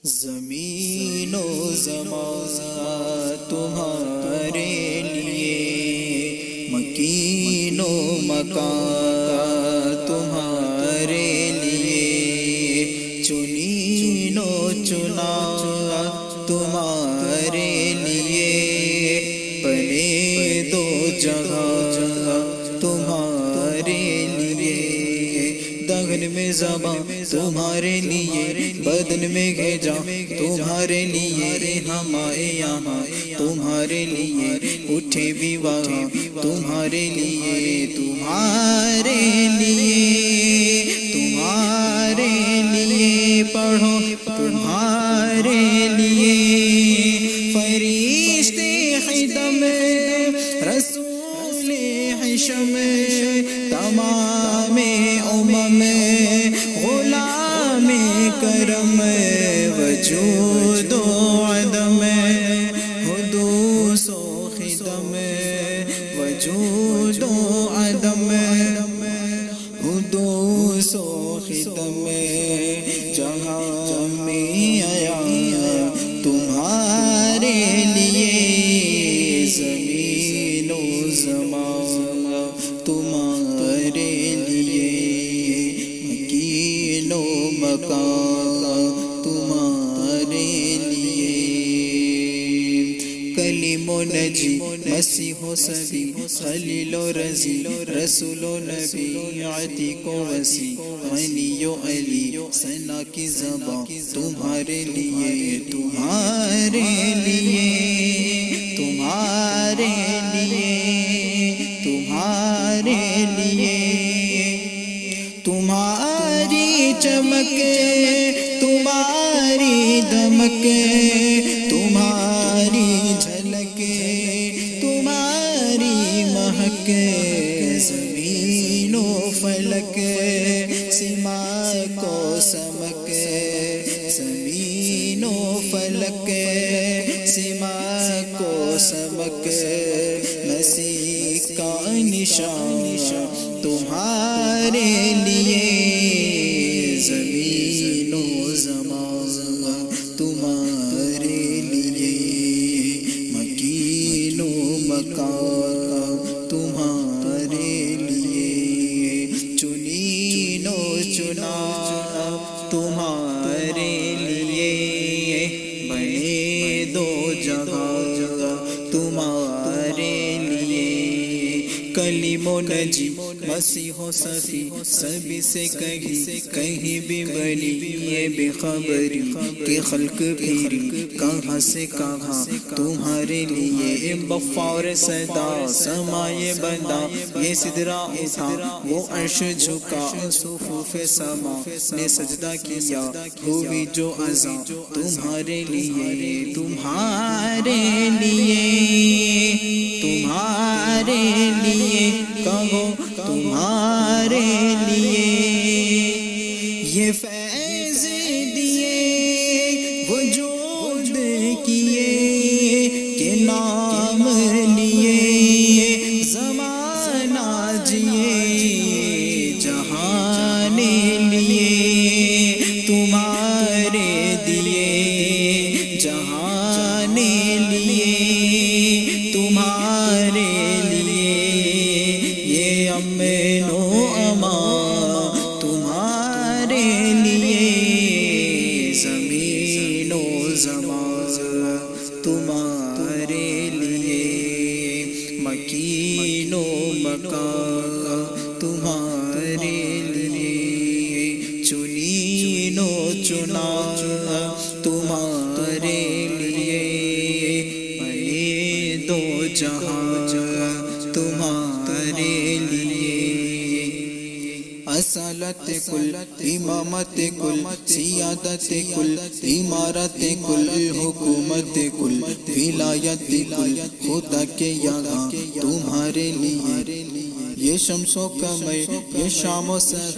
زمین و زمان تمہارے لیے، مکین و مکان تمہارے لیے، چنین و چنا تمہارے لیے، بنے دو جگہ تمہارے لیے، دہن میں زباں تمہارے لیے، بدن میں گھجا تمہارے لیے، ہمارے یہاں تمہارے لیے، اٹھے بھی وہاں تمہارے لیے، تمہارے لیے، تمہارے لیے پڑھو تمہارے لیے، فرشتے خدم رسول حشم تمام امم غلام کرم وجود و عدم حدوث و خدم وجود و عدم حدوث و خدم جہاں میں آیا تمہارے لیے، زمین و زمان تمہارے لیے، مکین و مکان تمہارے لیے، کلیم و نجی مسیح و صبی، خلیل و رضی، رسول و نبی، عتیق و وسیع، غنی و علی، ثنا کی زباں تمہارے لیے، تمہارے لیے، تمہارے لیے، تمہارے لیے، تمہاری چمک تمہاری دمک تمہاری جھلک تمہاری مہک، زمین و فلک سما کو سمک، زمین و فلک سما کو سمک، مسیح کا نشان تمہارے لیے، زمین و زمان تمہارے لیے، مکین و مکان تمہارے لیے، چنین و چنا تمہارے لیے، بنے دو جگہ تمہارے لیے، کلیم و نجی مسیح و صفی، سبھی سے کہیں بھی بنی یہ بے خبری کہ خلق پھیری کہاں سے کہاں تمہارے لیے، بفور صدا سمائے بندہ یہ سدرا اٹھا وہ عرش جھکا، صفوف سما نے سجدہ کیا، ہوئی جو عزا تمہارے لیے، تمہارے لیے، تمہارے لیے، کہو تمہارے لیے، یہ فیض دیے وجود کیے کہ نام لیے، زمانہ جیے جہان لیے، تمہارے دیے جہان لیے، تمہارے امن و امان تمہارے لیے، زمین و زمان تمہارے لیے، مکین و مکان تمہارے لیے، چنین و چنا تمہارے لیے، بنے دو جہاں تمہارے لیے، اصالت کل، امامت کل، سیادت کل، امارت کل، حکومت کل، ولایت کل، خدا کے یہاں تمہارے لیے، یہ شمس و قمر، یہ شام و سحر،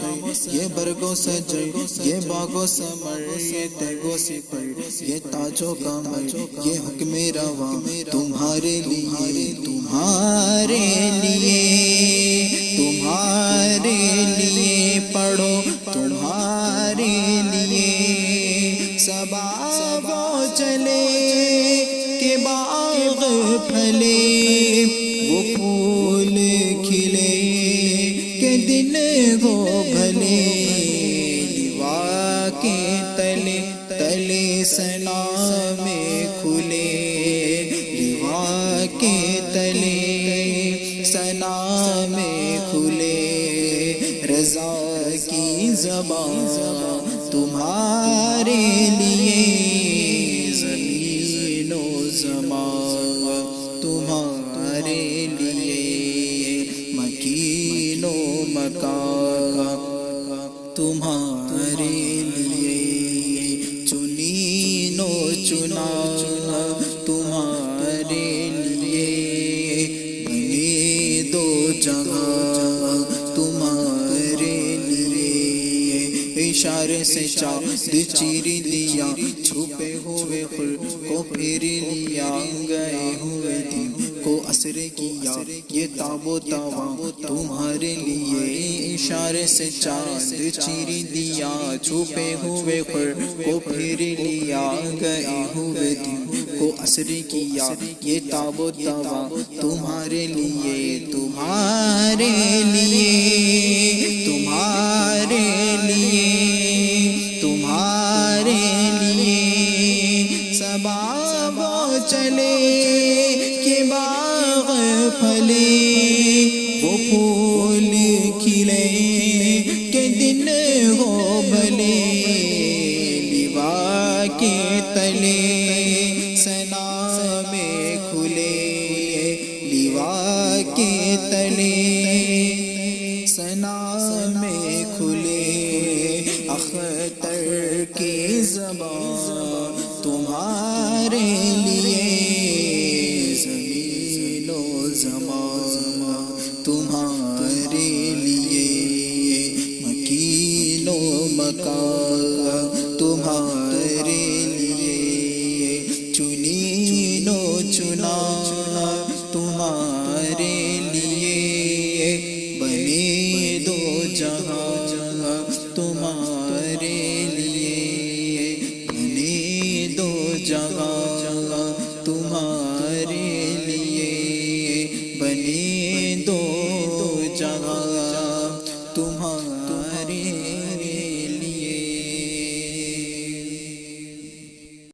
یہ برگ و سجر، یہ باغ و ثمر، یہ تیغ و سپر، یہ تاج و کمر، یہ حکم روا تمہارے لیے، تمہارے لیے، تمہارے لیے پڑھو تمہارے لیے، سبا چلے کہ باغ پھلے وہ پھول کھلے کہ دن ہو بھلے لیوا کے تلے تلے سنا میں کھلے لیوا کے تلے سنا میں کھلے رضا کی زبان تمہارے لیے زمین و زمان تمہارے لیے مکین و مکان تمہارے لیے چنین و چنا تمہارے لیے بنے دو جگہ تمہارے لیے اشارے سے چاند چیر دیا چھپے ہوئے خل کو پھیر لیا گئے ہوئے دن کو اثر کیا یہ تاب و توا تمہارے لیے اشارے سے چاند چیر دیا چھپے ہوئے خل کو پھیر لیا گئے ہوئے دن کو اثر کیا یہ تاب و توا تمہارے لیے تمہارے لیے تمہارے لیے تمہارے لیے صبا وہ چلے کہ باغ پھلے وہ پھول کھلے کہ دن ہو بھلے لیوا کے تلے سنا میں کھلے لیوا کے تلے سنا میں کھلے اختر کی زبان تمہارے لیے زمین و زمان تمہارے لیے مکین و مکان